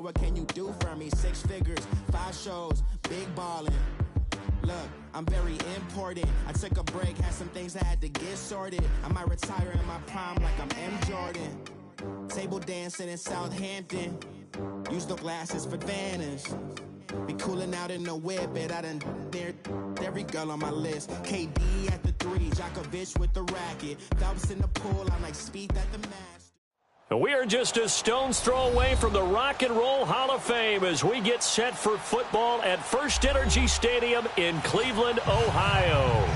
what can you do for me? 6 figures, 5 shows, big ballin'. Look, I'm very important. I took a break, had some things I had to get sorted. I might retire in my prime like I'm M. Jordan. Table dancing in Southampton. Use the glasses for Vanish. Be cooling out in the whip, but I done near every girl on my list. KD at the 3, Djokovic with the racket. Phelps in the pool, I'm like Speed at the match. We are just a stone's throw away from the Rock and Roll Hall of Fame as we get set for football at First Energy Stadium in Cleveland, Ohio.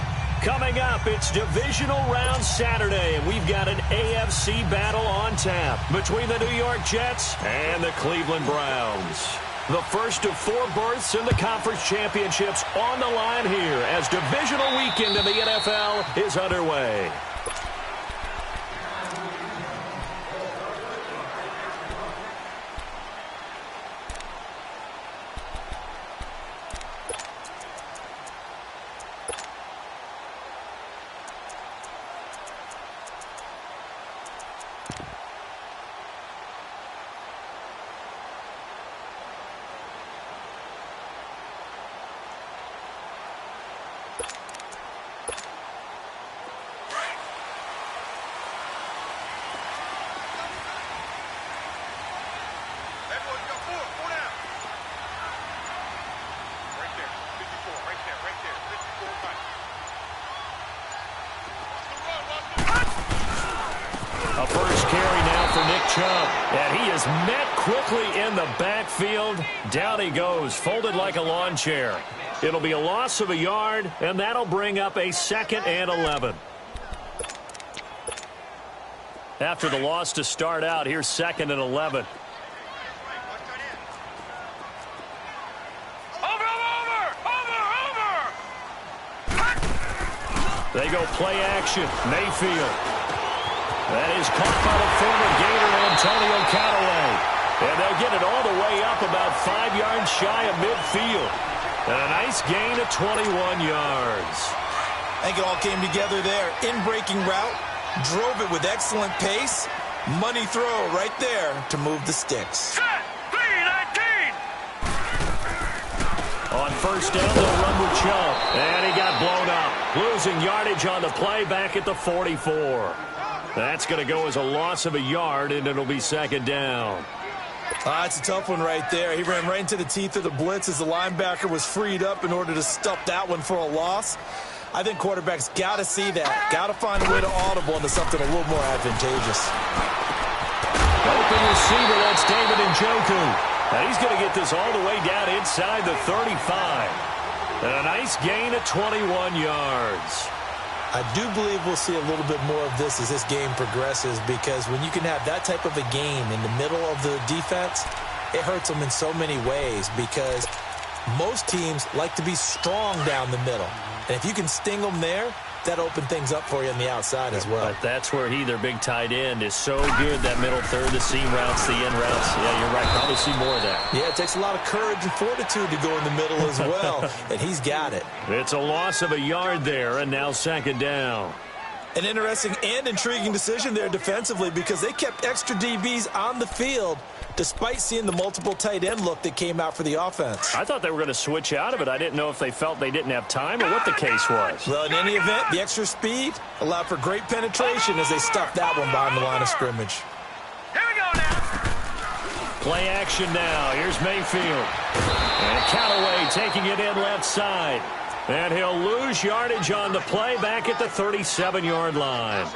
Coming up, it's divisional round Saturday, and we've got an AFC battle on tap between the New York Jets and the Cleveland Browns. The first of 4 berths in the conference championships on the line here as divisional weekend in the NFL is underway. A first carry now for Nick Chubb. And he is met quickly in the backfield. Down he goes, folded like a lawn chair. It'll be a loss of a yard, and that'll bring up a 2nd and 11. After the loss to start out, here's 2nd and 11. They go play action. Mayfield. That is caught by the former Gator Antonio Callaway. And they'll get it all the way up about 5 yards shy of midfield. And a nice gain of 21 yards. I think it all came together there. In-breaking route. Drove it with excellent pace. Money throw right there to move the sticks. On first down, they'll run with Chubb. And he got blown up. Losing yardage on the play back at the 44. That's going to go as a loss of a yard, and it'll be 2nd down. It's a tough one right there. He ran right into the teeth of the blitz as the linebacker was freed up in order to stuff that one for a loss. I think quarterbacks got to see that. Got to find a way to audible into something a little more advantageous. Open receiver, that's David Njoku. And he's going to get this all the way down inside the 35. And a nice gain of 21 yards. I do believe we'll see a little bit more of this as this game progresses, because when you can have that type of a game in the middle of the defense, it hurts them in so many ways, because most teams like to be strong down the middle. And if you can sting them there, that opened things up for you on the outside as well. But that's where their big tight end, is so good, that middle third, the seam routes, the end routes. Yeah, you're right. Probably see more of that. Yeah, it takes a lot of courage and fortitude to go in the middle as well, and he's got it. It's a loss of a yard there, and now 2nd down. An interesting and intriguing decision there defensively, because they kept extra DBs on the field despite seeing the multiple tight end look that came out for the offense. I thought they were going to switch out of it. I didn't know if they felt they didn't have time or what the case was. Well, in any event, the extra speed allowed for great penetration as they stuffed that one behind the line of scrimmage. Here we go now. Play action now. Here's Mayfield. And Callaway taking it in left side. And he'll lose yardage on the play back at the 37-yard line.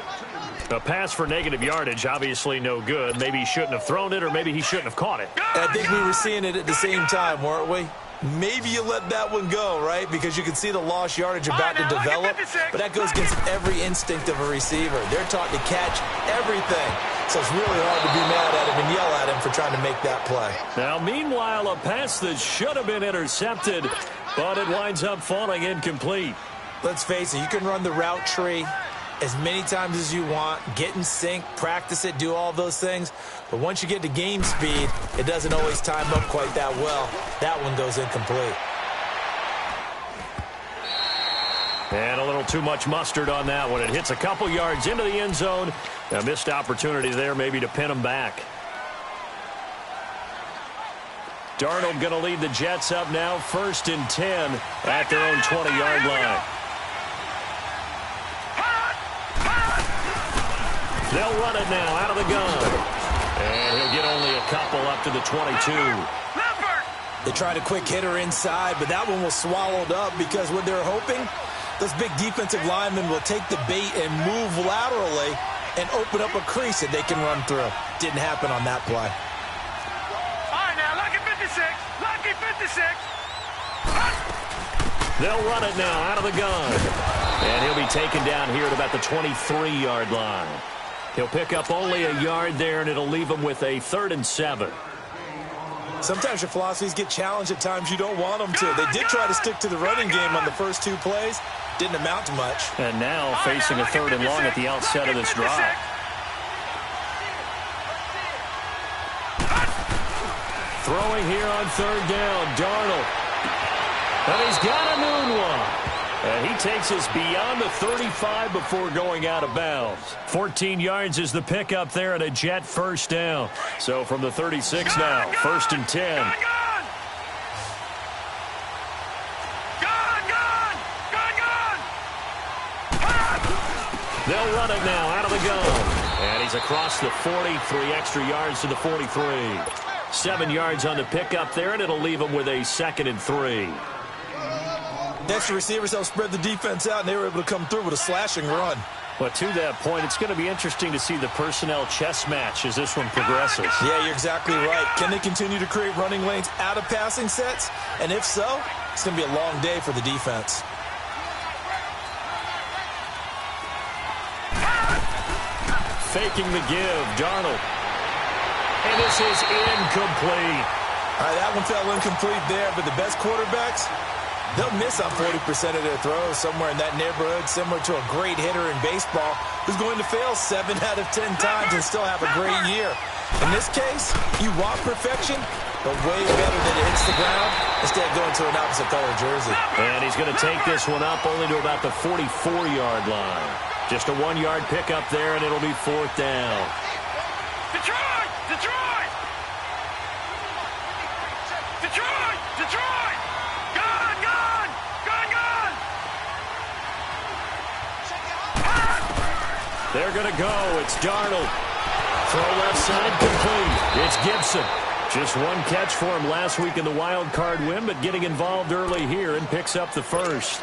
A pass for negative yardage, obviously no good. Maybe he shouldn't have thrown it, or maybe he shouldn't have caught it. I think we were seeing it at the same time, weren't we? Maybe you let that one go, right? Because you can see the lost yardage about to develop. But that goes against every instinct of a receiver. They're taught to catch everything. So it's really hard to be mad at him and yell at him for trying to make that play. Now, meanwhile, a pass that should have been intercepted, but it winds up falling incomplete. Let's face it, you can run the route tree as many times as you want, get in sync, practice it, do all those things. But once you get to game speed, it doesn't always time up quite that well. That one goes incomplete. And a little too much mustard on that one. It hits a couple yards into the end zone. A missed opportunity there maybe to pin them back. Darnold going to lead the Jets up now, 1st and 10 at their own 20-yard line. They'll run it now out of the gun. And he'll get only a couple up to the 22. They tried a quick hitter inside, but that one was swallowed up because what they're hoping, those big defensive linemen will take the bait and move laterally and open up a crease that they can run through. Didn't happen on that play. All right, now, lucky 56. Lucky 56. They'll run it now out of the gun. And he'll be taken down here at about the 23-yard line. He'll pick up only a yard there, and it'll leave him with a 3rd and 7. Sometimes your philosophies get challenged at times you don't want them to. They did try to stick to the running game on the first 2 plays. Didn't amount to much. And now facing a 3rd and long at the outset of this drive. Throwing here on 3rd down, Darnold. And he's got a noon one. And he takes us beyond the 35 before going out of bounds. 14 yards is the pickup there and a Jet 1st down. So from the 36 now, 1st and 10. They'll run it now out of the gun. And he's across the 40, 3 extra yards to the 43. 7 yards on the pickup there, and it'll leave him with a 2nd and 3. Extra receivers helped spread the defense out, and they were able to come through with a slashing run. But to that point, it's going to be interesting to see the personnel chess match as this one progresses. Yeah, you're exactly right. Can they continue to create running lanes out of passing sets? And if so, it's going to be a long day for the defense. Faking the give, Darnold. And this is incomplete. All right, that one fell incomplete there, but the best quarterbacks, they'll miss on 40% of their throws, somewhere in that neighborhood, similar to a great hitter in baseball who's going to fail 7 out of 10 times and still have a great year. In this case, you want perfection, but way better than it hits the ground instead of going to an opposite color jersey. And he's going to take this one up only to about the 44-yard line. Just a 1-yard pickup there, and it'll be 4th down. Detroit! Detroit! Detroit! Detroit! Gone! Gone! Gone! Gone! They're going to go. It's Darnold. Throw left side complete. It's Gibson. Just 1 catch for him last week in the wild card win, but getting involved early here and picks up the 1st.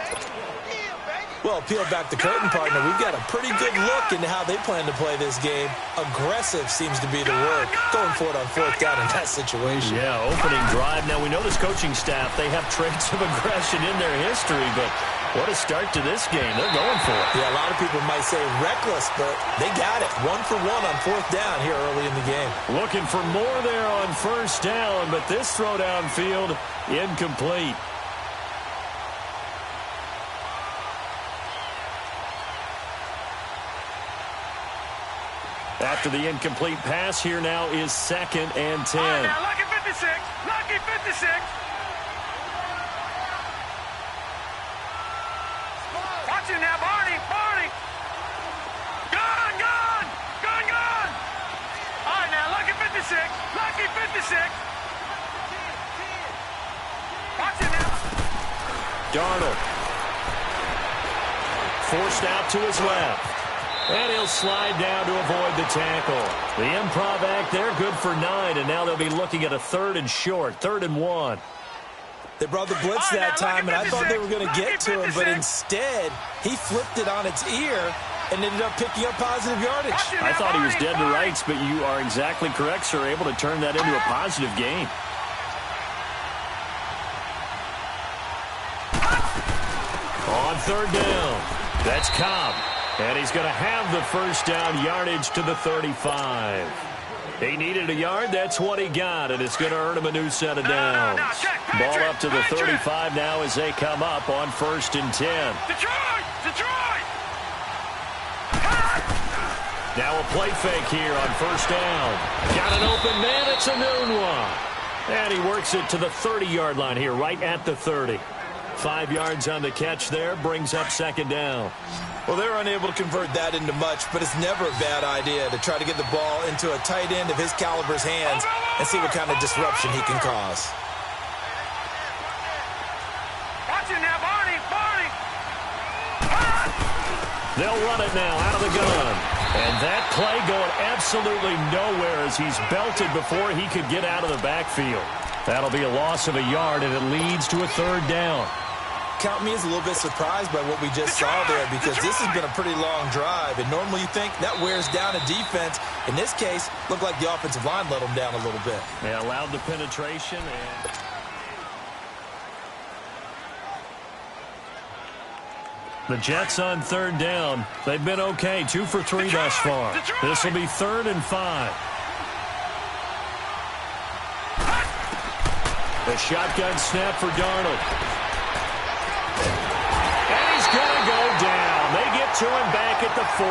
Well, peel back the curtain, partner. We've got a pretty good look into how they plan to play this game. Aggressive seems to be the word. Going for it on 4th down in that situation. Yeah, opening drive. Now, we know this coaching staff, they have traits of aggression in their history, but what a start to this game. They're going for it. Yeah, a lot of people might say reckless, but they got it. 1 for 1 on 4th down here early in the game. Looking for more there on 1st down, but this throw downfield, incomplete. After the incomplete pass, here now is 2nd and 10. All right, now, lucky 56. Lucky 56. Watch it now, Barney. Barney. Gone, gone. Gone, gone. All right, now, lucky 56. Lucky 56. Watch it now. Darnold. Forced out to his left. And he'll slide down to avoid the tackle. The improv act there, good for 9, and now they'll be looking at a 3rd and short, 3rd and 1. They brought the blitz that time, and I thought they were going to get to him, but instead, he flipped it on its ear and ended up picking up positive yardage. I thought he was dead to rights, but you are exactly correct, sir, able to turn that into a positive gain. On 3rd down, that's Cobb. And he's going to have the 1st down, yardage to the 35. He needed a yard. That's what he got, and it's going to earn him a new set of downs. Ball up to the 35 now as they come up on 1st and 10. Detroit! Detroit! Now a play fake here on 1st down. Got an open man. It's a noon one. And he works it to the 30-yard line here, right at the 30. 5 yards on the catch there, brings up second down. Well, they were unable to convert that into much, but it's never a bad idea to try to get the ball into a tight end of his caliber's hands and see what kind of disruption he can cause. Watch it now, Barney! They'll run it now out of the gun. And that play going absolutely nowhere as he's belted before he could get out of the backfield. That'll be a loss of a yard, and it leads to a third down. Count me as a little bit surprised by what we just saw there, because this has been a pretty long drive, and normally you think that wears down a defense. In this case, looked like the offensive line let them down a little bit. They allowed the penetration. The Jets on third down. They've been okay, 2 for 3 thus far. This will be 3rd and 5. The shotgun snap for Darnold. And he's going to go down. They get to him back at the 40.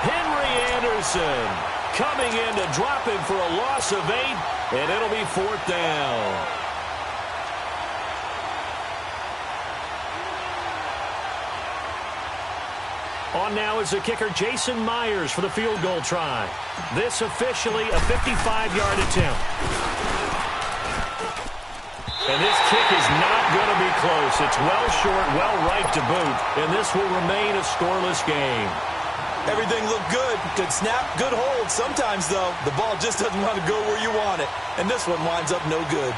Henry Anderson coming in to drop him for a loss of 8, and it'll be 4th down. On now is the kicker, Jason Myers, for the field goal try. This officially a 55-yard attempt. And this kick is not going to be close. It's well short, well right to boot, and this will remain a scoreless game. Everything looked good. Good snap, good hold. Sometimes, though, the ball just doesn't want to go where you want it. And this one winds up no good.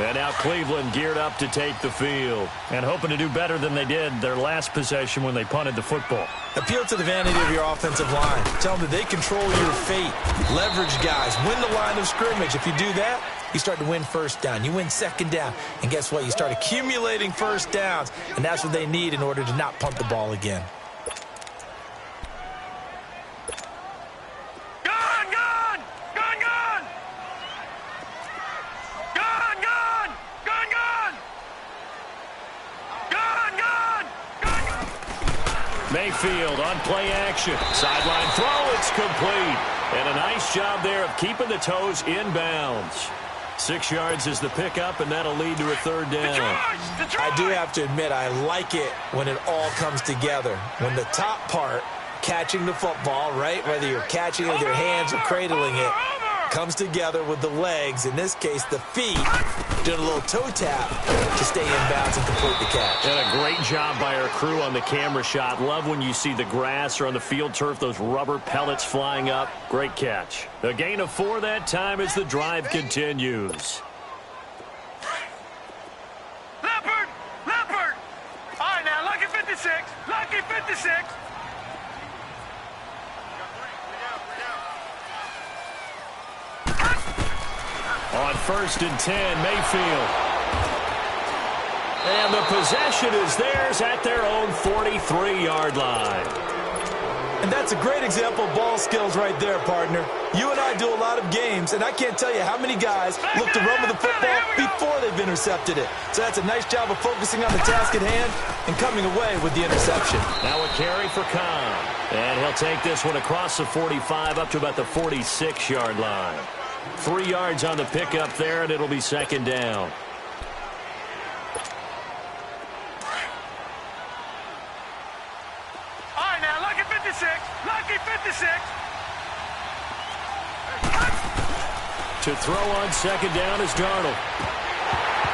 And now Cleveland geared up to take the field and hoping to do better than they did their last possession when they punted the football. Appeal to the vanity of your offensive line. Tell them that they control your fate. Leverage guys. Win the line of scrimmage. If you do that, you start to win first down. You win second down. And guess what? You start accumulating first downs. And that's what they need in order to not punt the ball again. Mayfield on play action. Sideline throw, it's complete. And a nice job there of keeping the toes in bounds. 6 yards is the pickup, and that'll lead to a third down. I do have to admit, I like it when it all comes together. When the top part, catching the football, right, whether you're catching it with your hands or cradling it, comes together with the legs, in this case the feet, doing a little toe tap to stay in bounds and complete the catch. And a great job by our crew on the camera shot. Love when you see the grass or on the field turf, those rubber pellets flying up. Great catch. A gain of 4 that time as the drive continues. Leopard! Leopard! All right, now, lucky 56. Lucky 56. On 1st and 10, Mayfield. And the possession is theirs at their own 43-yard line. And that's a great example of ball skills right there, partner. You and I do a lot of games, and I can't tell you how many guys look to run with the football before they've intercepted it. So that's a nice job of focusing on the task at hand and coming away with the interception. Now a carry for Khan. And he'll take this one across the 45 up to about the 46-yard line. 3 yards on the pickup there, and it'll be second down. All right, now, lucky 56. Lucky 56. To throw on second down is Darnold.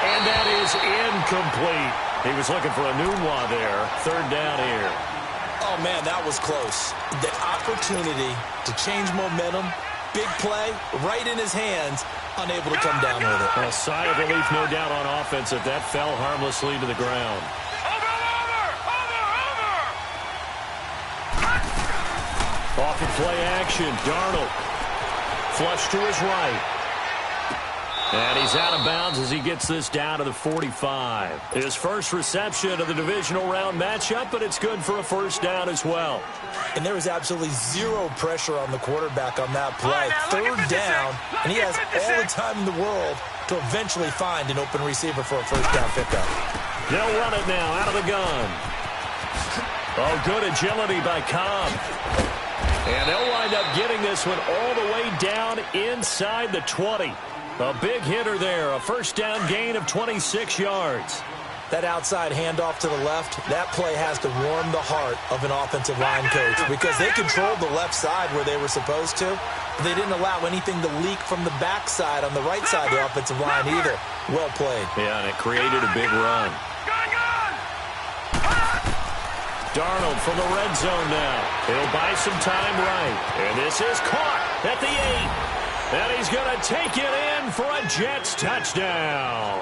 And that is incomplete. He was looking for a Nunwa there. Third down here. Oh, man, that was close. The opportunity to change momentum, big play, right in his hands, unable to come down with it. A sigh of relief, no doubt, on offense if that fell harmlessly to the ground. Off of play action, Darnold. Flush to his right. And he's out of bounds as he gets this down to the 45. His first reception of the divisional round matchup, but it's good for a first down as well. And there was absolutely zero pressure on the quarterback on that play. Third down, and he has all the time in the world to eventually find an open receiver for a first down pickup. They'll run it now out of the gun. Oh, good agility by Cobb. And they'll wind up getting this one all the way down inside the 20. A big hitter there, a first down gain of 26 yards. That outside handoff to the left, that play has to warm the heart of an offensive line coach because they controlled the left side where they were supposed to. But they didn't allow anything to leak from the backside on the right side of the offensive line either. Well played. Yeah, and it created a big run. Darnold from the red zone now. He'll buy some time right. And this is caught at the 8. And he's going to take it in for a Jets touchdown.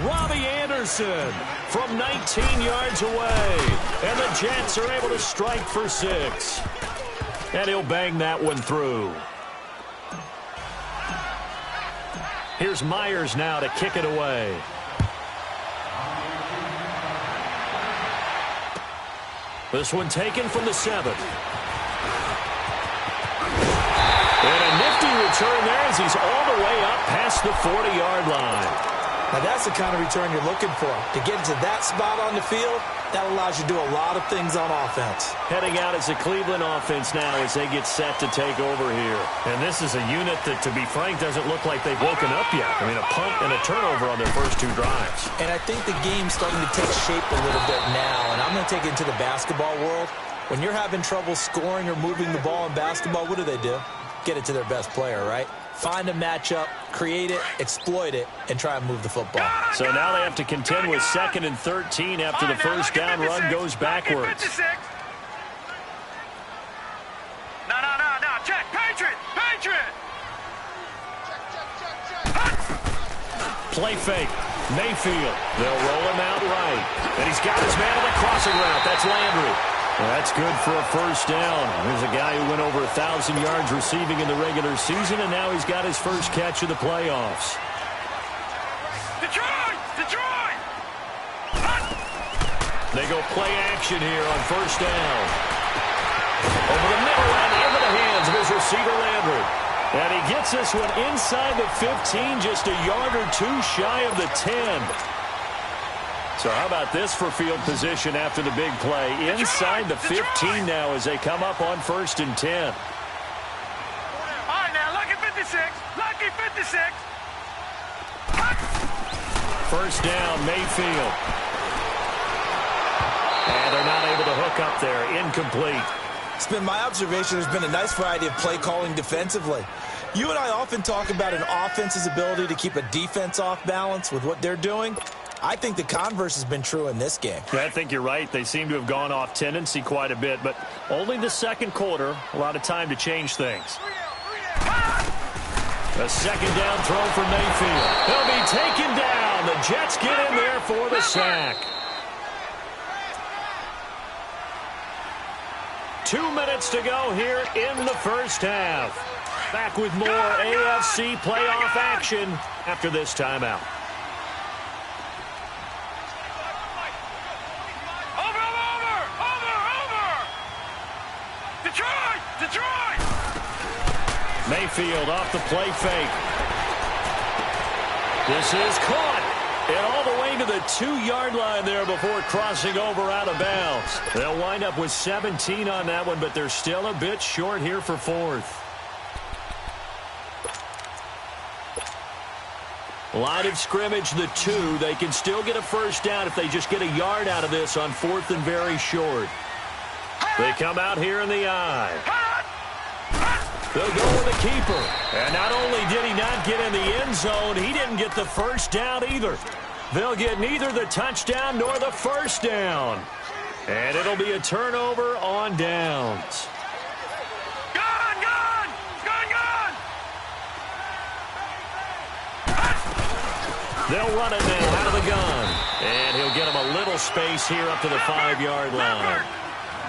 Robbie Anderson from 19 yards away. And the Jets are able to strike for 6. And he'll bang that one through. Here's Myers now to kick it away. This one taken from the 7. And a nifty return there as he's all the way up past the 40-yard line. Now, that's the kind of return you're looking for. To get to that spot on the field, that allows you to do a lot of things on offense. Heading out as the Cleveland offense now as they get set to take over here. And this is a unit that, to be frank, doesn't look like they've woken up yet. I mean, a punt and a turnover on their first 2 drives. And I think the game's starting to take shape a little bit now. And I'm going to take it into the basketball world. When you're having trouble scoring or moving the ball in basketball, what do? Get it to their best player, right? Find a matchup, create it, exploit it, and try and move the football. So now they have to contend with 2nd and 13 after the first down run goes backwards. No. Check. Patriot. Play fake. Mayfield. They'll roll him out right. And he's got his man on the crossing route. That's Landry. Well, that's good for a first down. There's a guy who went over 1,000 yards receiving in the regular season, and now he's got his first catch of the playoffs. Detroit! They go play action here on first down. Over the middle and into the hands of his receiver, Landry. And he gets this one inside the 15, just a yard or 2 shy of the 10. So how about this for field position after the big play? Inside the 15 now as they come up on 1st and 10. All right, now, lucky 56. First down, Mayfield. And they're not able to hook up there. Incomplete. It's been my observation there's been a nice variety of play calling defensively. You and I often talk about an offense's ability to keep a defense off balance with what they're doing. I think the converse has been true in this game. Yeah, I think you're right. They seem to have gone off tendency quite a bit, but only the second quarter. A lot of time to change things. A second down throw for Mayfield. He'll be taken down. The Jets get in there for the sack. 2 minutes to go here in the first half. Back with more AFC playoff action after this timeout. Detroit! Mayfield off the play fake. This is caught. And all the way to the 2-yard line there before crossing over out of bounds. They'll wind up with 17 on that one, but they're still a bit short here for 4th. Line of scrimmage, the 2. They can still get a first down if they just get a yard out of this on 4th and very short. They come out here in the eye. They'll go with the keeper. And not only did he not get in the end zone, he didn't get the first down either. They'll get neither the touchdown nor the first down. And it'll be a turnover on downs. Gun! They'll run it now out of the gun. And he'll get him a little space here up to the 5-yard line.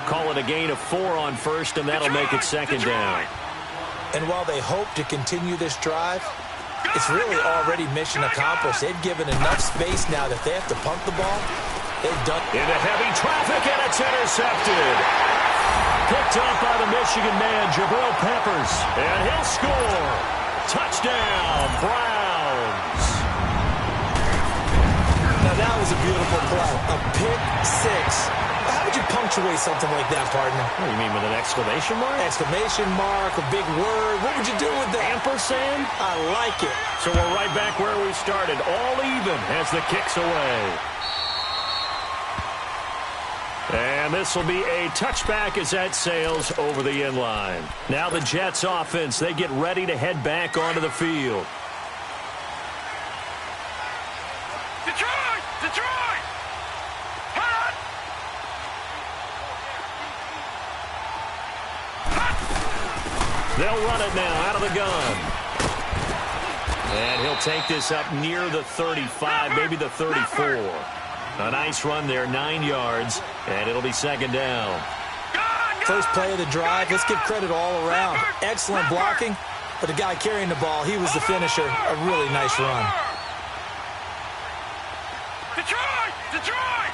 Call it a gain of 4 on first, and that'll make it second down. And while they hope to continue this drive, it's really already mission accomplished. They've given enough space now that they have to punt the ball. They've done into heavy traffic, and it's intercepted. Picked up by the Michigan man, Jabril Peppers. And he'll score. Touchdown, Browns. Now, Now, that was a beautiful play. A pick six. How would you punctuate something like that, partner? What do you mean, with an exclamation mark? Exclamation mark, a big word. What would you do with that? Ampersand? I like it. So we're right back where we started. All even as the kick's away. And this will be a touchback as that sails over the end line. Now the Jets offense, they get ready to head back onto the field. Detroit! Detroit! Hot! They'll run it now out of the gun. And he'll take this up near the 35, maybe the 34. A nice run there, 9 yards, and it'll be second down. First play of the drive, let's give credit all around. Excellent blocking, but the guy carrying the ball, he was the finisher. A really nice run. Detroit! Detroit!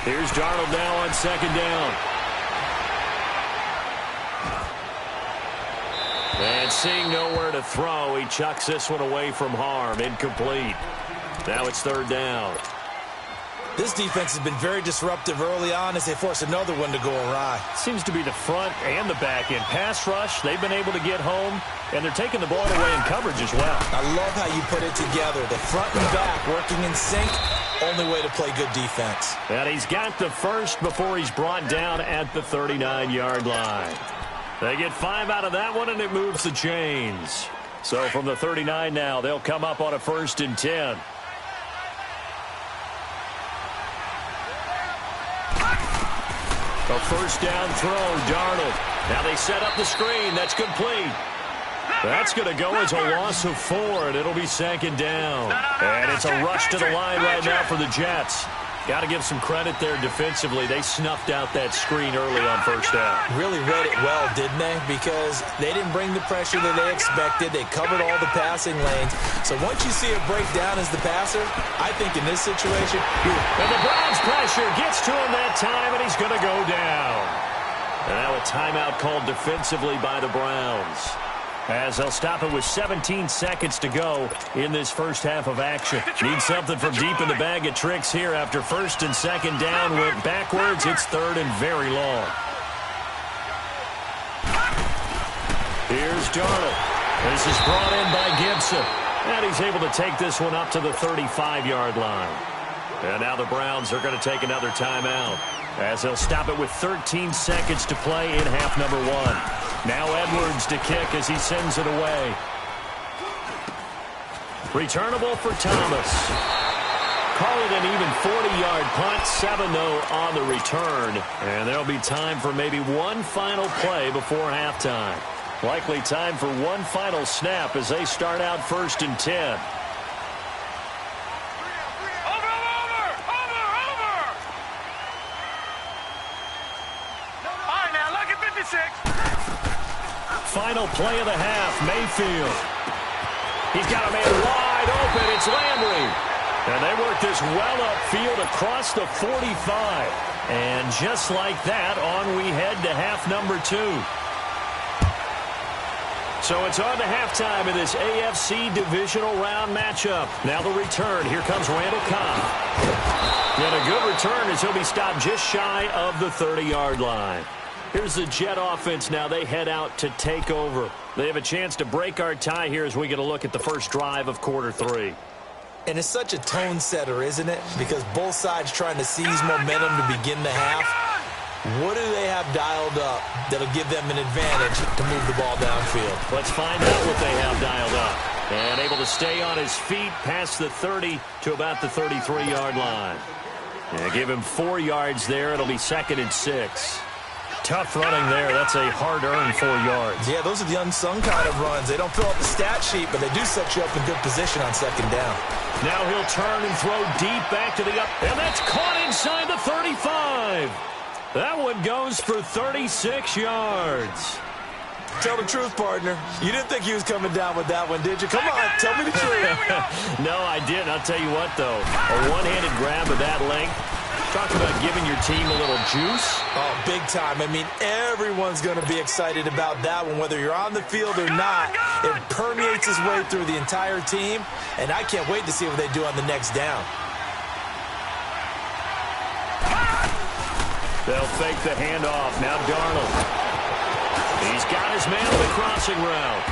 Here's Darnold now on second down. And seeing nowhere to throw, he chucks this one away from harm. Incomplete. Now it's third down. This defense has been very disruptive early on as they force another one to go awry. Seems to be the front and the back end. Pass rush, they've been able to get home, and they're taking the ball away in coverage as well. I love how you put it together. The front and back working in sync. Only way to play good defense. And he's got the first before he's brought down at the 39-yard line. They get 5 out of that one, and it moves the chains. So from the 39 now, they'll come up on a 1st and 10. A first down throw, Darnold. Now they set up the screen. That's complete. That's going to go as a loss of 4, and it'll be second down. And it's a rush to the line right now for the Jets. Got to give some credit there defensively. They snuffed out that screen early on first down. Really read it well, didn't they? Because they didn't bring the pressure that they expected. They covered all the passing lanes. So once you see a breakdown as the passer, I think in this situation, and the Browns pressure gets to him that time, and he's going to go down. And now a timeout called defensively by the Browns, as they'll stop it with 17 seconds to go in this first half of action. Need something from deep in the bag of tricks here after first and second down went backwards. It's third and very long. Here's Darnold. This is brought in by Gibson. And he's able to take this one up to the 35-yard line. And now the Browns are going to take another timeout, as they'll stop it with 13 seconds to play in half number 1. Now Edwards to kick as he sends it away. Returnable for Thomas. Call it an even 40-yard punt, 7-0 on the return. And there'll be time for maybe one final play before halftime. Likely time for one final snap as they start out 1st and 10. Final play of the half, Mayfield. He's got a man wide open. It's Landry. And they work this well upfield across the 45. And just like that, on we head to half number 2. So it's on to halftime in this AFC divisional round matchup. Now the return. Here comes Randall Cobb. And a good return as he'll be stopped just shy of the 30-yard line. Here's the Jet offense now. They head out to take over. They have a chance to break our tie here as we get a look at the first drive of quarter 3. And it's such a tone setter, isn't it? Because both sides trying to seize momentum to begin the half. What do they have dialed up that'll give them an advantage to move the ball downfield? Let's find out what they have dialed up. And able to stay on his feet past the 30 to about the 33-yard line. And give him 4 yards there. It'll be 2nd and 6. Tough running there. That's a hard-earned 4 yards. Yeah, those are the unsung kind of runs. They don't fill up the stat sheet, but they do set you up in good position on second down. Now he'll turn and throw deep back to the up. And that's caught inside the 35. That one goes for 36 yards. Tell the truth, partner. You didn't think he was coming down with that one, did you? Come on, tell me the truth. No, I didn't. I'll tell you what, though. A one-handed grab of that length. Talk about giving your team a little juice. Oh, big time. I mean, everyone's going to be excited about that one, whether you're on the field or not. It permeates its way through the entire team, and I can't wait to see what they do on the next down. They'll fake the handoff. Now Darnold. He's got his man on the crossing route.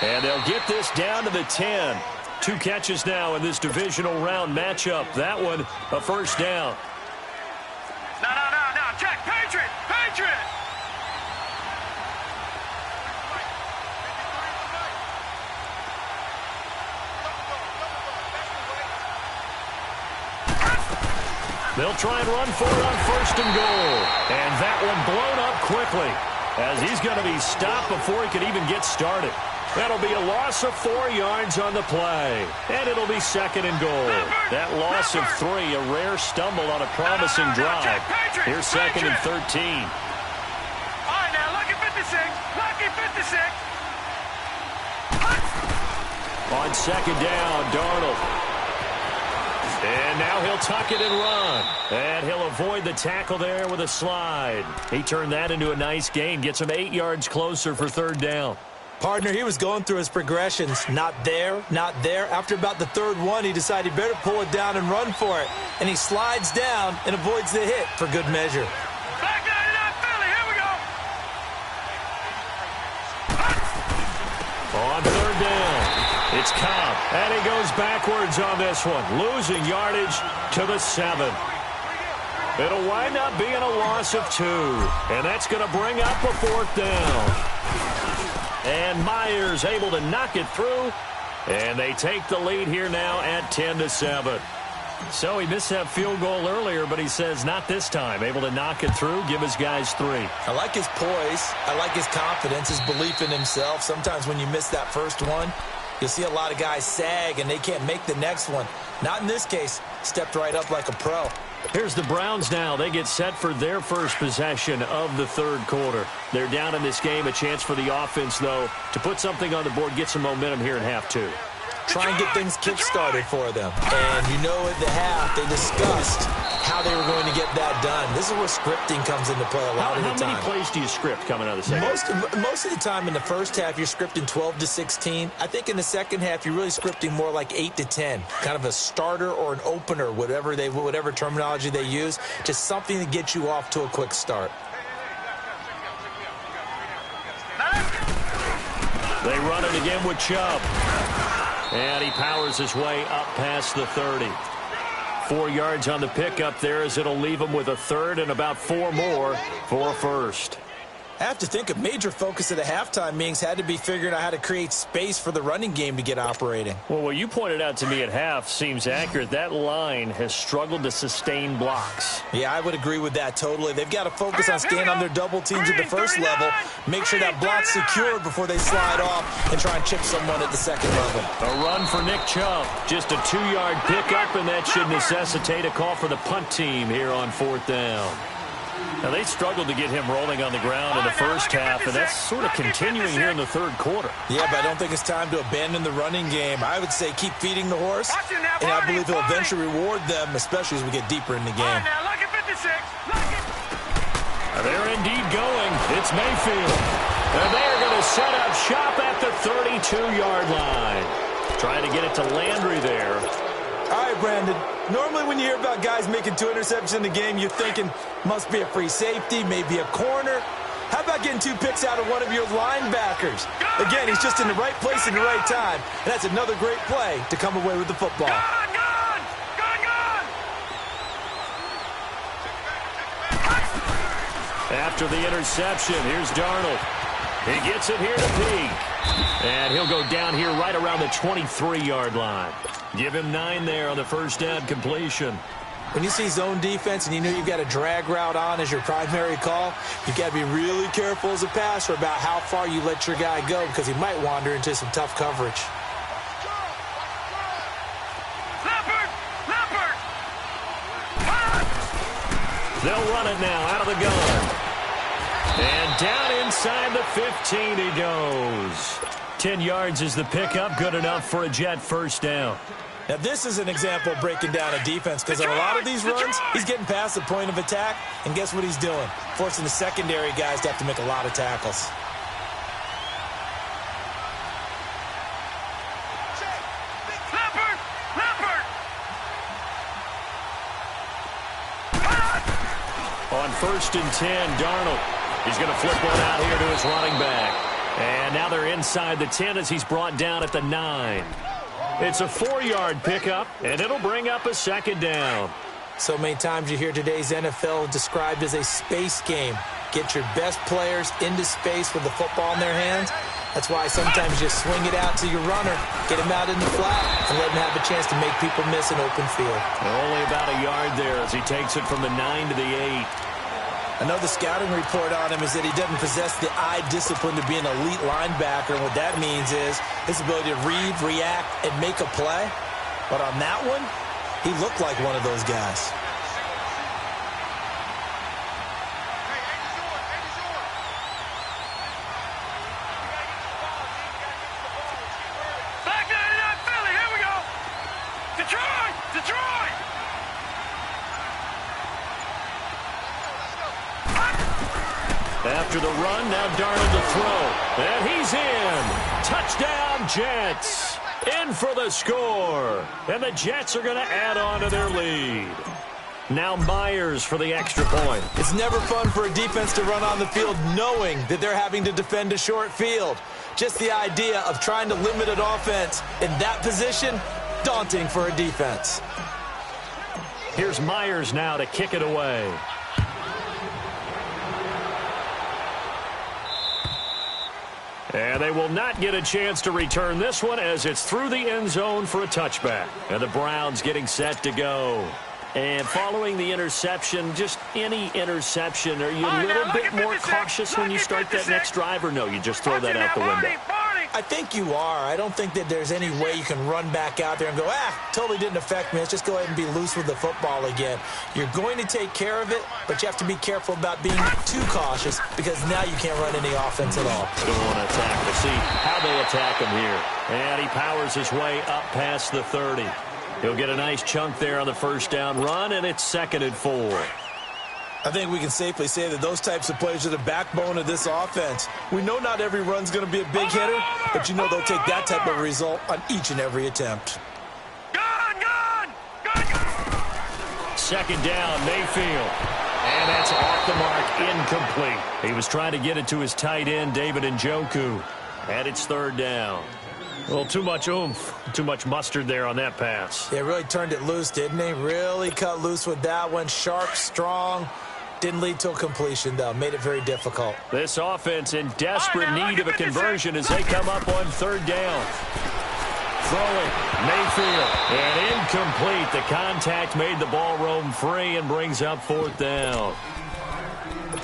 And they'll get this down to the 10. 2 catches now in this divisional round matchup. That one, a first down. No. Check. Patriot. They'll try and run for it on first and goal. And that one blown up quickly as he's going to be stopped before he could even get started. That'll be a loss of 4 yards on the play. And it'll be second and goal. That loss of 3, a rare stumble on a promising drive. Here's second and 13. All right, now, lucky 56. On second down, Darnold. And now he'll tuck it and run. And he'll avoid the tackle there with a slide. He turned that into a nice gain. Gets him 8 yards closer for third down. Partner, he was going through his progressions. Not there, not there. After about the third one, he decided he better pull it down and run for it. And he slides down and avoids the hit for good measure. Back 99 Philly, here we go. On third down, it's Cobb. And he goes backwards on this one, losing yardage to the 7. It'll wind up being a loss of 2. And that's going to bring up a fourth down. And Myers able to knock it through. And they take the lead here now at 10-7. So he missed that field goal earlier, but he says not this time. Able to knock it through, give his guys 3. I like his poise. I like his confidence, his belief in himself. Sometimes when you miss that first one, you'll see a lot of guys sag and they can't make the next one. Not in this case. Stepped right up like a pro. Here's the Browns now. They get set for their first possession of the third quarter. They're down in this game. A chance for the offense, though, to put something on the board, get some momentum here in half 2. Try and get things kick-started for them. And you know at the half, they discussed how they were going to get that done. This is where scripting comes into play a lot of the time. How many plays do you script coming out of the second? Most of the time in the first half, you're scripting 12 to 16. I think in the second half, you're really scripting more like 8 to 10. Kind of a starter or an opener, whatever terminology they use. Just something to get you off to a quick start. They run it again with Chubb. And he powers his way up past the 30. 4 yards on the pickup there as it'll leave him with a third and about 4 more for a first. I have to think a major focus of the halftime meetings had to be figuring out how to create space for the running game to get operating. Well, what you pointed out to me at half seems accurate. That line has struggled to sustain blocks. Yeah, I would agree with that totally. They've got to focus on staying on their double teams at the first level, make sure that block's secured before they slide off and try and chip someone at the second level. A run for Nick Chubb. Just a 2-yard pickup, and that should necessitate a call for the punt team here on fourth down. Now, they struggled to get him rolling on the ground in the first half, and that's sort of continuing here in the third quarter. Yeah, but I don't think it's time to abandon the running game. I would say keep feeding the horse, and I believe he'll eventually reward them, especially as we get deeper in the game. They're indeed going. It's Mayfield. And they're going to set up shop at the 32-yard line. Trying to get it to Landry there. All right, Brandon. Normally when you hear about guys making 2 interceptions in the game, you're thinking must be a free safety, maybe a corner. How about getting 2 picks out of one of your linebackers? Again, he's just in the right place at the right time, and that's another great play to come away with the football. Gone! After the interception, here's Darnold. He gets it here to Peake. And he'll go down here right around the 23-yard line. Give him 9 there on the first down completion. When you see zone defense and you know you've got a drag route on as your primary call, you've got to be really careful as a passer about how far you let your guy go because he might wander into some tough coverage. They'll run it now out of the gun. And down inside the 15 he goes. 10 yards is the pickup, good enough for a Jet first down. Now, this is an example of breaking down a defense because on a lot of these runs, he's getting past the point of attack, and guess what he's doing? Forcing the secondary guys to have to make a lot of tackles. On 1st and 10, Darnold. He's going to flip one out here to his running back. And now they're inside the 10 as he's brought down at the 9. It's a 4-yard pickup, and it'll bring up a 2nd down. So many times you hear today's NFL described as a space game. Get your best players into space with the football in their hands. That's why sometimes you swing it out to your runner, get him out in the flat, and let him have a chance to make people miss an open field. Only about a yard there as he takes it from the 9 to the 8. I know the scouting report on him is that he doesn't possess the eye discipline to be an elite linebacker, and what that means is his ability to read, react, and make a play. But on that one, he looked like one of those guys. After the run, now Darnold to throw. And he's in. Touchdown, Jets. In for the score. And the Jets are going to add on to their lead. Now Myers for the extra point. It's never fun for a defense to run on the field knowing that they're having to defend a short field. Just the idea of trying to limit an offense in that position, daunting for a defense. Here's Myers now to kick it away. And they will not get a chance to return this one as it's through the end zone for a touchback. And the Browns getting set to go. And following the interception, just any interception, are you a little bit more cautious when you start that next drive, or no, you just throw that out the window? I think you are. I don't think that there's any way you can run back out there and go, totally didn't affect me. Let's just go ahead and be loose with the football again. You're going to take care of it, but you have to be careful about being too cautious because now you can't run any offense at all. Still want to attack. We'll see how they attack him here. And he powers his way up past the 30. He'll get a nice chunk there on the first down run, and it's 2nd and 4. I think we can safely say that those types of plays are the backbone of this offense. We know not every run's going to be a big hitter, but you know they'll take that type of result on each and every attempt. Gone! 2nd down, Mayfield. And that's off the mark, incomplete. He was trying to get it to his tight end, David Njoku. And it's 3rd down. Well, too much oomph, too much mustard there on that pass. Yeah, really turned it loose, didn't he? Really cut loose with that one. Sharp, strong. Didn't lead to a completion, though. Made it very difficult. This offense in desperate need of a conversion as they come up on 3rd down. Throwing, Mayfield, and incomplete. The contact made the ball roam free and brings up 4th down.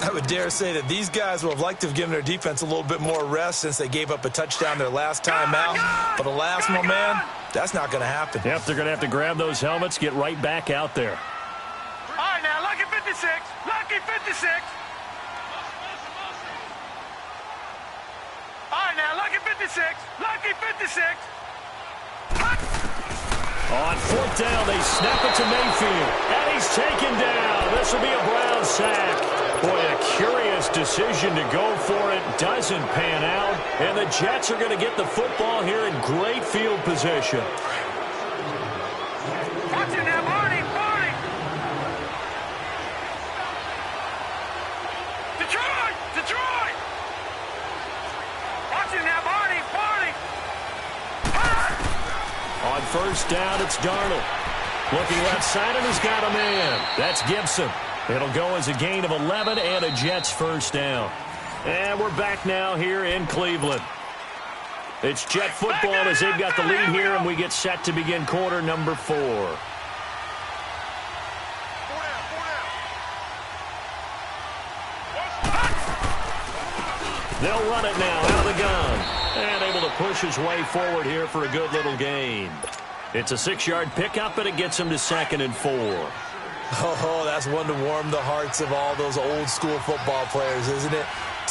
I would dare say that these guys would have liked to have given their defense a little bit more rest since they gave up a touchdown their last time out. But alas, my man, that's not going to happen. Yep, they're going to have to grab those helmets, get right back out there. All right, now, lucky 56. Lucky 56. All right, now, lucky 56. Lucky 56. On 4th down, they snap it to Mayfield. And he's taken down. This will be a Brown sack. Boy, a curious decision to go for it. Doesn't pan out. And the Jets are going to get the football here in great field position. Watch it now, Barney. Detroit. Watch it now, Barney. On 1st down, it's Darnold. Looking left side, and he's got a man. That's Gibson. It'll go as a gain of 11 and a Jets 1st down. And we're back now here in Cleveland. It's Jet football as they've got the lead here, and we get set to begin quarter number 4. They'll run it now out of the gun. And able to push his way forward here for a good little gain. It's a 6-yard pickup, and it gets him to 2nd and 4. Oh, that's one to warm the hearts of all those old-school football players, isn't it?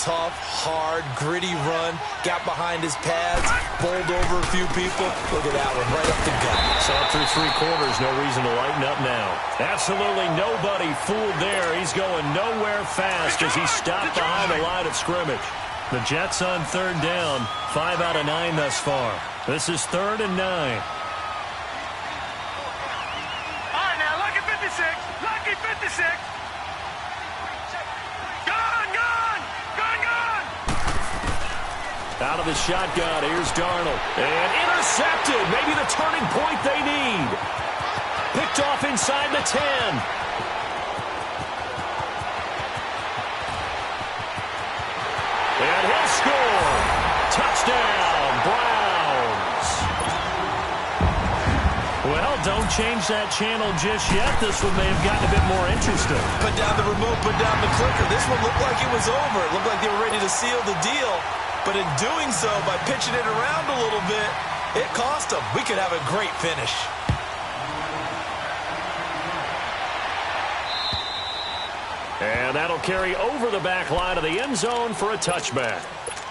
tough, hard, gritty run. Got behind his pads, bowled over a few people. Look at that one, right up the gut. Saw it through 3 quarters, no reason to lighten up now. Absolutely nobody fooled there. He's going nowhere fast as he stopped behind the line of scrimmage. The Jets on 3rd down, 5 out of 9 thus far. This is 3rd and 9. All right, now, lucky 56. Lucky 56. Gone, gone, gone, gone. Out of the shotgun, here's Darnold. And intercepted. Maybe the turning point they need. Picked off inside the 10. And he'll score. Touchdown, Browns. Well, don't change that channel just yet. This one may have gotten a bit more interesting. Put down the remote, put down the clicker. This one looked like it was over. It looked like they were ready to seal the deal. But in doing so, by pitching it around a little bit, it cost them. We could have a great finish. And that'll carry over the back line of the end zone for a touchback.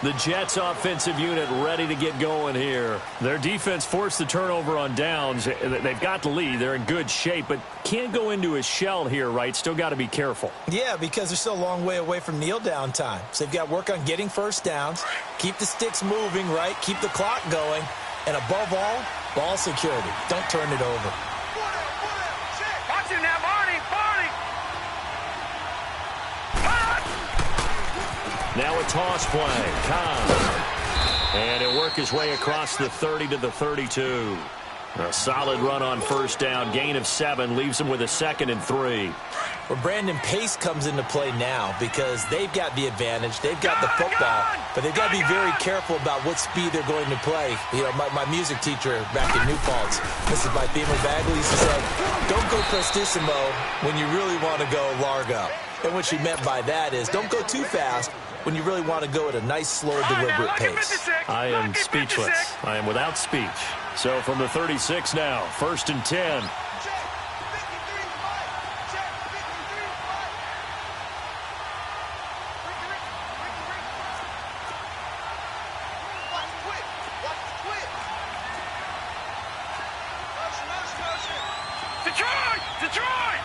The Jets offensive unit ready to get going here. Their defense forced the turnover on downs. They've got the lead. They're in good shape, but can't go into a shell here, right? Still got to be careful. Yeah, because they're still a long way away from kneel down time. So they've got to work on getting first downs, keep the sticks moving, right? Keep the clock going. And above all, ball security. Don't turn it over. Watch him now, Barney, Barney. Now a toss play. Cobb. And he'll work his way across the 30 to the 32. A solid run on first down. Gain of 7 leaves him with a 2nd and 3. Well, Brandon, pace comes into play now because they've got the advantage. They've got the football, but they've got to be very careful about what speed they're going to play. You know, my music teacher back in New Paltz, Mrs. Bythema Bagley, used to say, don't go prestissimo when you really want to go largo. And what she meant by that is don't go too fast when you really want to go at a nice, slow, deliberate pace. I am speechless. I am without speech. So from the 36 now, 1st and 10. Detroit! Detroit!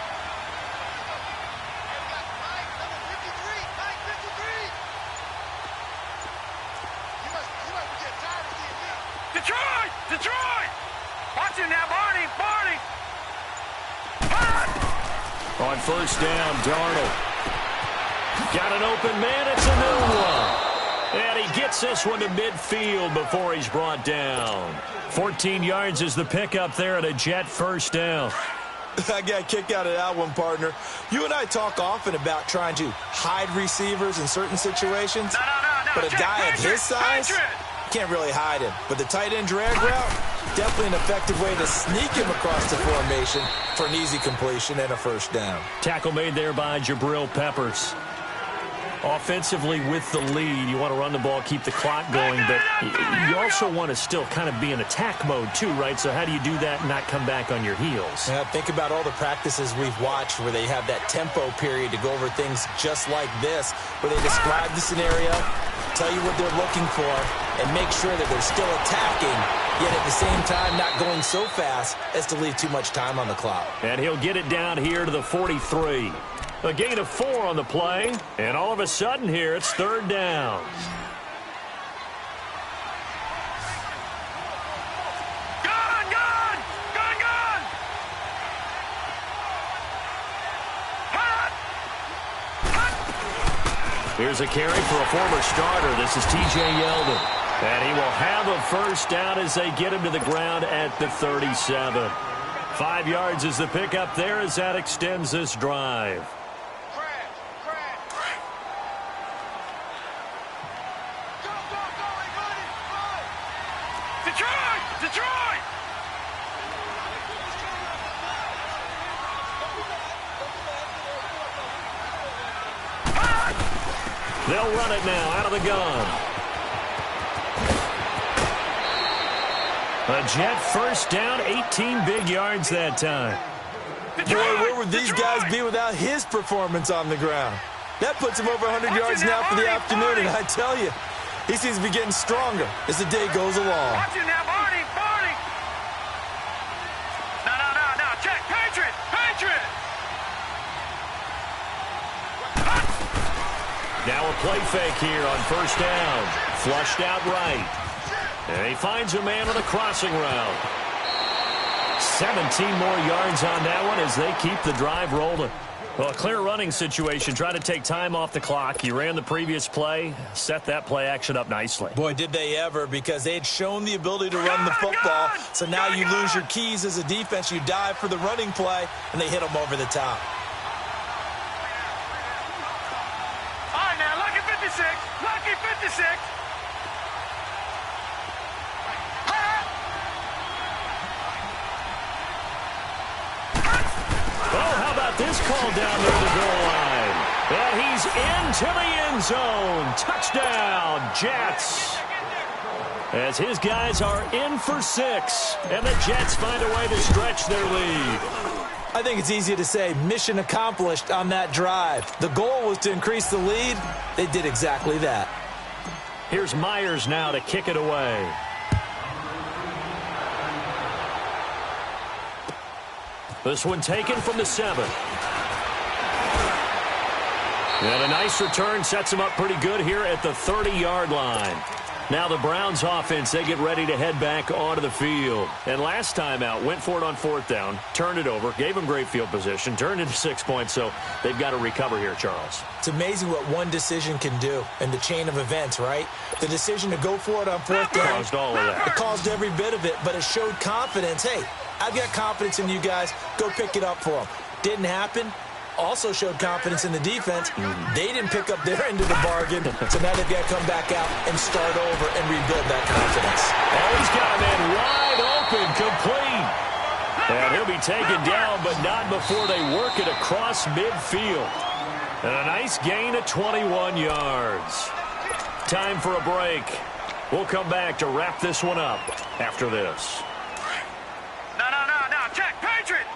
Detroit! Detroit! Watch him now, Barney! Barney! On first down, Darnold. Got an open man. It's a new one. And he gets this one to midfield before he's brought down. 14 yards is the pickup there at a Jet first down. I got kicked out of that one, partner. You and I talk often about trying to hide receivers in certain situations. No. But a guy of his size, can't really hide him. But the tight end drag route, definitely an effective way to sneak him across the formation for an easy completion and a first down. Tackle made there by Jabril Peppers. Offensively with the lead, you want to run the ball, keep the clock going, but you also want to still kind of be in attack mode too, right? So how do you do that and not come back on your heels? Yeah, think about all the practices we've watched where they have that tempo period to go over things just like this, where they describe the scenario, tell you what they're looking for, and make sure that they're still attacking, yet at the same time not going so fast as to leave too much time on the clock. And he'll get it down here to the 43. A gain of 4 on the play, and all of a sudden here it's 3rd down. Gone! Here's a carry for a former starter. This is T.J. Yeldon. And he will have a first down as they get him to the ground at the 37. 5 yards is the pickup there as that extends this drive. Detroit! They'll run it now out of the gun. A Jet first down, 18 big yards that time. Boy, where would these guys be without his performance on the ground? That puts him over 100 yards now for the afternoon, and I tell you, he seems to be getting stronger as the day goes along. Watch it now, Barney. No. Check. Patriot. Now a play fake here on first down. Flushed out right. And he finds a man on a crossing route. 17 more yards on that one as they keep the drive rolling. Well, a clear running situation. Try to take time off the clock. You ran the previous play, set that play action up nicely. Boy, did they ever, because they had shown the ability to run the football. So now you lose your keys as a defense. You dive for the running play, and they hit them over the top. All right, now, lucky 56. Oh, how about this call down near the goal line? And he's into the end zone. Touchdown, Jets. As his guys are in for 6, and the Jets find a way to stretch their lead. I think it's easy to say mission accomplished on that drive. The goal was to increase the lead. They did exactly that. Here's Myers now to kick it away. This one taken from the 7. And a nice return sets him up pretty good here at the 30-yard line. Now the Browns offense, they get ready to head back onto the field. And last time out, went for it on 4th down, turned it over, gave them great field position, turned into 6 points, so they've got to recover here, Charles. It's amazing what one decision can do in the chain of events, right? The decision to go for it on 4th down. Caused all of that. It caused every bit of it, but it showed confidence. Hey, I've got confidence in you guys. Go pick it up for them. Didn't happen. Also showed confidence in the defense. They didn't pick up their end of the bargain, so now they've got to come back out and start over and rebuild that confidence. Oh, he's got him in wide open, complete. And he'll be taken down, but not before they work it across midfield. And a nice gain of 21 yards. Time for a break. We'll come back to wrap this one up after this. No. Check. Patriot.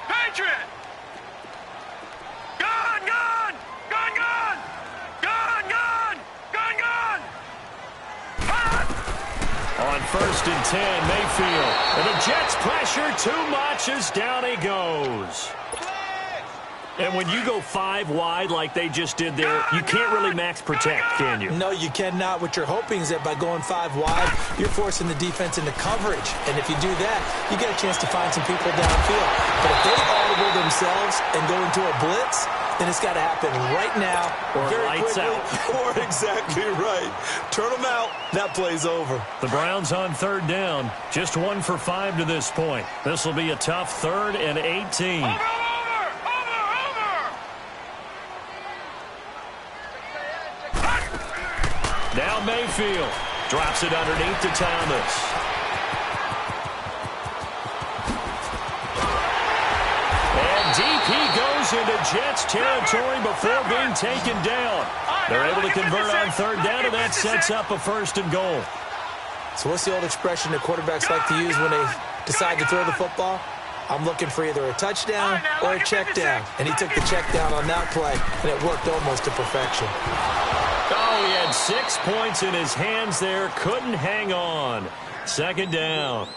On 1st and 10, Mayfield. And the Jets pressure too much as down he goes. And when you go 5 wide like they just did there, you can't really max protect, can you? No, you cannot. What you're hoping is that by going 5 wide, you're forcing the defense into coverage. And if you do that, you get a chance to find some people downfield. But if they audible themselves and go into a blitz, then it's got to happen right now, or very lights quickly, out. Or exactly right. Turn them out. That play's over. The Browns on 3rd down. Just 1 for 5 to this point. This will be a tough 3rd and 18. Now Mayfield drops it underneath to Thomas. Deep he goes into Jets territory before being taken down. They're able to convert on 3rd down, and that sets up a 1st and goal. So what's the old expression that quarterbacks like to use when they decide to throw the football? I'm looking for either a touchdown or a check down. And he took the check down on that play, and it worked almost to perfection. Oh, he had 6 points in his hands there. Couldn't hang on. 2nd down.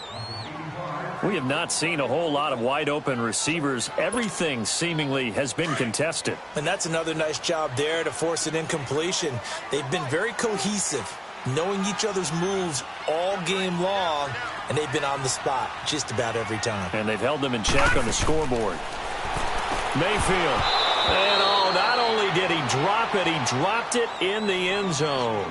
We have not seen a whole lot of wide-open receivers. Everything seemingly has been contested. And that's another nice job there to force an incompletion. They've been very cohesive, knowing each other's moves all game long, and they've been on the spot just about every time. And they've held them in check on the scoreboard. Mayfield. And oh, not only did he drop it, he dropped it in the end zone.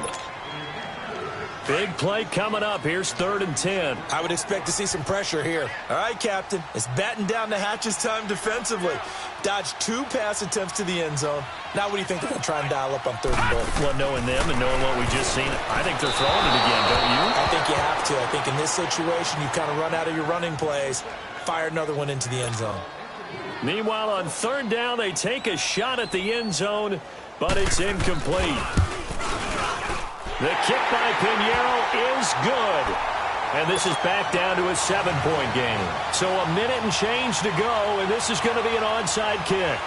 Big play coming up. Here's 3rd and 10. I would expect to see some pressure here. All right, Captain. It's batten down the hatches time defensively. Dodged 2 pass attempts to the end zone. Now what do you think they're going to try and dial up on 3rd and goal? Well, knowing them and knowing what we just seen, I think they're throwing it again, don't you? I think you have to. I think in this situation, you kind of run out of your running plays, fire another one into the end zone. Meanwhile, on 3rd down, they take a shot at the end zone, but it's incomplete. The kick by Pinheiro is good. And this is back down to a 7-point game. So a minute and change to go, and this is going to be an onside kick.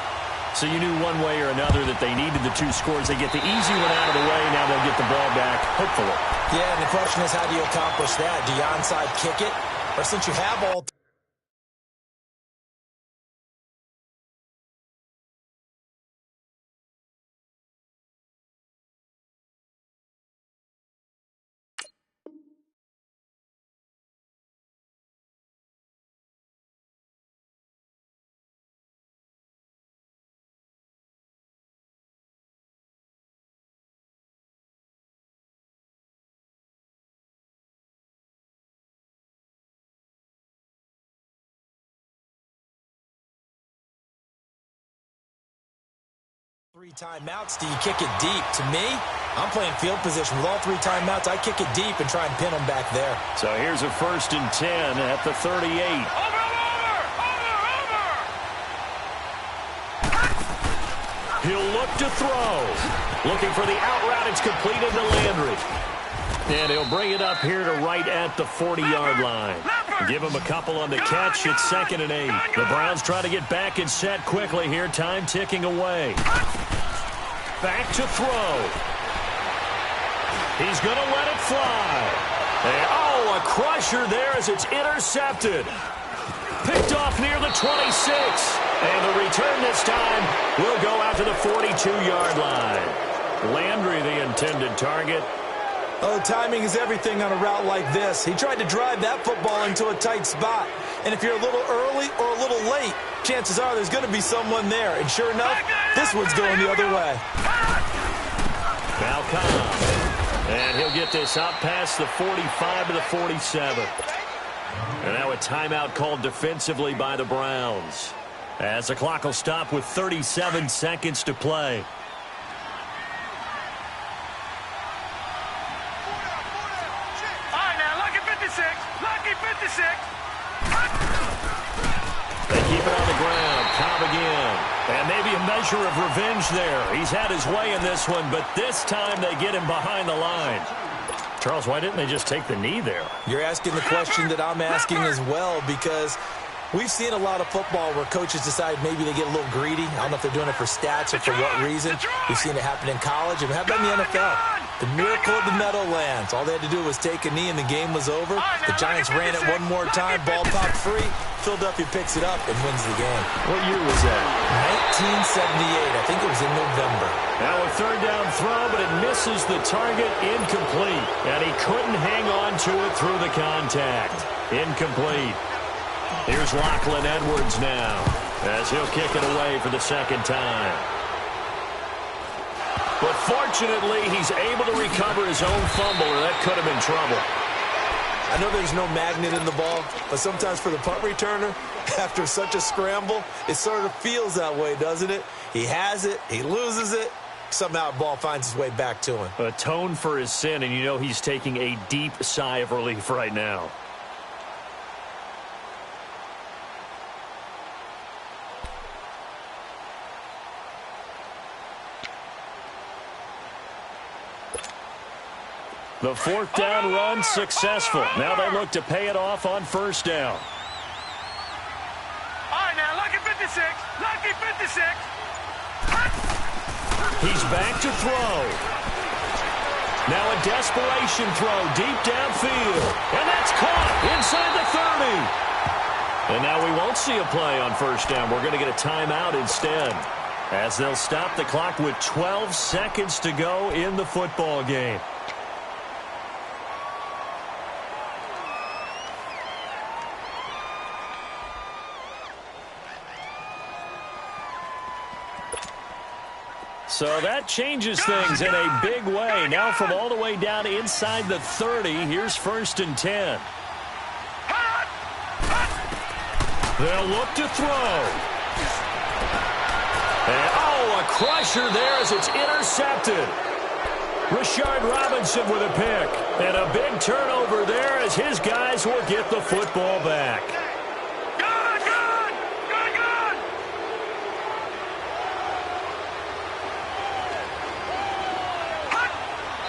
So you knew one way or another that they needed the 2 scores. They get the easy one out of the way. Now they'll get the ball back, hopefully. Yeah, and the question is, how do you accomplish that? Do you onside kick it? Or since you have all... Three timeouts, do you kick it deep? To me, I'm playing field position. With all 3 timeouts, I kick it deep and try and pin them back there. So here's a 1st and 10 at the 38. He'll look to throw. Looking for the out route. It's completed to Landry. And he'll bring it up here to right at the 40-yard line. Give him a couple on the catch. It's 2nd and 8. The Browns try to get back and set quickly here. Time ticking away. Back to throw. He's going to let it fly. And, oh, a crusher there as it's intercepted. Picked off near the 26. And the return this time will go out to the 42-yard line. Landry, the intended target. Oh, timing is everything on a route like this. He tried to drive that football into a tight spot. And if you're a little early or a little late, chances are there's going to be someone there. And sure enough, this one's going the other way. Malcolm. And he'll get this up past the 45 to the 47. And now a timeout called defensively by the Browns. As the clock will stop with 37 seconds to play. Lucky 56. They keep it on the ground. Cobb again. And maybe a measure of revenge there. He's had his way in this one, but this time they get him behind the line. Charles, why didn't they just take the knee there? You're asking the question that I'm asking as well, because we've seen a lot of football where coaches decide maybe they get a little greedy. I don't know if they're doing it for stats or for what reason. We've seen it happen in college, and it happened in the NFL. The miracle of the Meadowlands. All they had to do was take a knee, and the game was over. The Giants ran it one more time. Ball popped free. Philadelphia picks it up and wins the game. What year was that? 1978. I think it was in November. Now a 3rd down throw, but it misses the target. Incomplete. And he couldn't hang on to it through the contact. Incomplete. Here's Lachlan Edwards now, as he'll kick it away for the 2nd time. But fortunately, he's able to recover his own fumble, or that could have been trouble. I know there's no magnet in the ball, but sometimes for the punt returner, after such a scramble, it sort of feels that way, doesn't it? He has it, he loses it, somehow the ball finds its way back to him. Atone for his sin, and you know he's taking a deep sigh of relief right now. The 4th down run successful. Now they look to pay it off on 1st down. All right, now, lucky 56. Lucky 56. He's back to throw. Now a desperation throw deep downfield. And that's caught inside the 30. And now we won't see a play on 1st down. We're going to get a timeout instead, as they'll stop the clock with 12 seconds to go in the football game. So that changes things in a big way. Now from all the way down inside the 30, here's 1st and 10. They'll look to throw. And, oh, a crusher there as it's intercepted. Rashard Robinson with a pick. And a big turnover there as his guys will get the football back.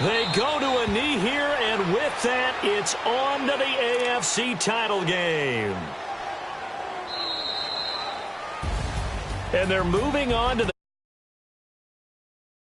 They go to a knee here, and with that, it's on to the AFC title game. And they're moving on to the